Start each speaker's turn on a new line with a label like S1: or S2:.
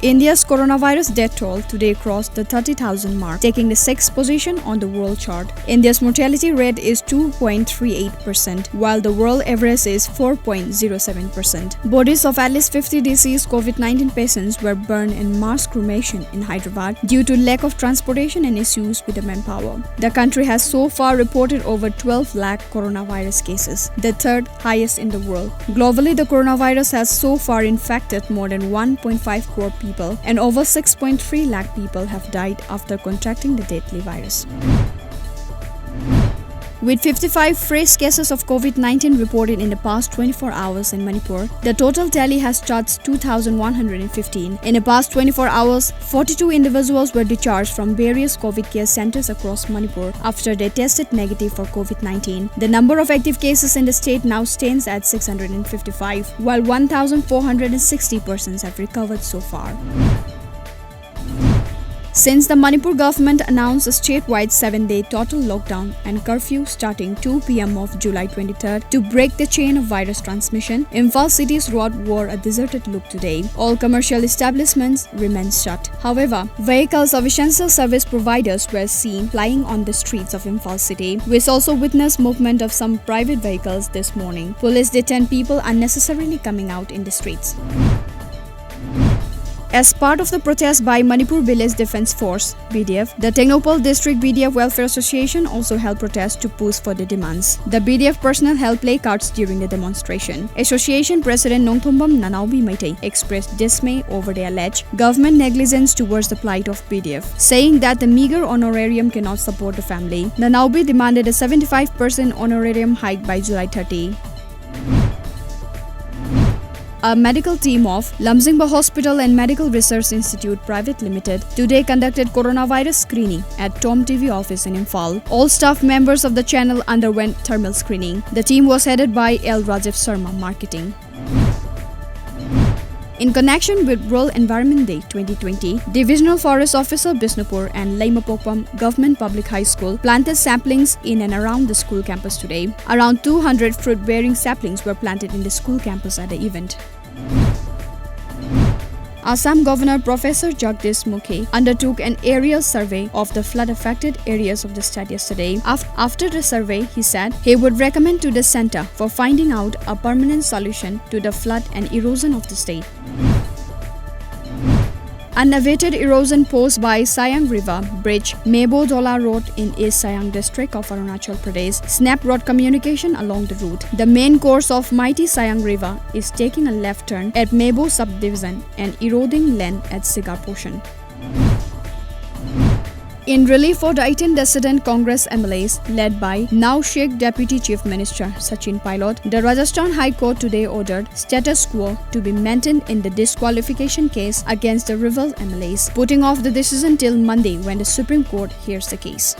S1: India's coronavirus death toll today crossed the 30,000 mark, taking the 6th position on the world chart. India's mortality rate is 2.38%, while the world average is 4.07%. Bodies of at least 50 deceased COVID-19 patients were burned in mass cremation in Hyderabad due to lack of transportation and issues with the manpower. The country has so far reported over 12 lakh coronavirus cases, the third highest in the world. Globally, the coronavirus has so far infected more than 1.5 crore people, and over 6.3 lakh people have died after contracting the deadly virus. With 55 fresh cases of COVID-19 reported in the past 24 hours in Manipur, the total tally has touched 2,115. In the past 24 hours, 42 individuals were discharged from various COVID care centers across Manipur after they tested negative for COVID-19. The number of active cases in the state now stands at 655, while 1,460 persons have recovered so far. Since the Manipur government announced a statewide 7-day total lockdown and curfew starting 2 p.m. of July 23rd to break the chain of virus transmission, Imphal city's road wore a deserted look today. All commercial establishments remained shut. However, vehicles of essential service providers were seen plying on the streets of Imphal city, which also witnessed movement of some private vehicles this morning. Police detained people unnecessarily coming out in the streets. As part of the protest by Manipur Village Defence Force (BDF), the Technopole District BDF Welfare Association also held protests to push for the demands. The BDF personnel held placards during the demonstration. Association President Nongthombam Nanaubi Maitei expressed dismay over the alleged government negligence towards the plight of BDF, saying that the meager honorarium cannot support the family. Nanaubi demanded a 75% honorarium hike by July 30. A medical team of Lamjingba Hospital and Medical Research Institute Private Limited today conducted coronavirus screening at TOMTV office in Imphal. All staff members of the channel underwent thermal screening. The team was headed by L. Rajiv Sharma, Marketing. In connection with Rural Environment Day 2020, Divisional Forest Officer Bisnupur and Laimapokpam Government Public High School planted saplings in and around the school campus today. Around 200 fruit-bearing saplings were planted in the school campus at the event. Assam Governor Professor Jagdish Mukhi undertook an aerial survey of the flood-affected areas of the state yesterday. After the survey, he said he would recommend to the center for finding out a permanent solution to the flood and erosion of the state. Unabated erosion posed by SIANG River Bridge, MEBO-DHOLA Road in East Siang district of Arunachal Pradesh snapped road communication along the route. The main course of mighty SIANG River is taking a left turn at MEBO subdivision and eroding land at Sigar portion. In relief for the 18 dissident Congress MLAs led by now Sheikh Deputy Chief Minister Sachin Pilot, the Rajasthan High Court today ordered status quo to be maintained in the disqualification case against the rival MLAs, putting off the decision till Monday when the Supreme Court hears the case.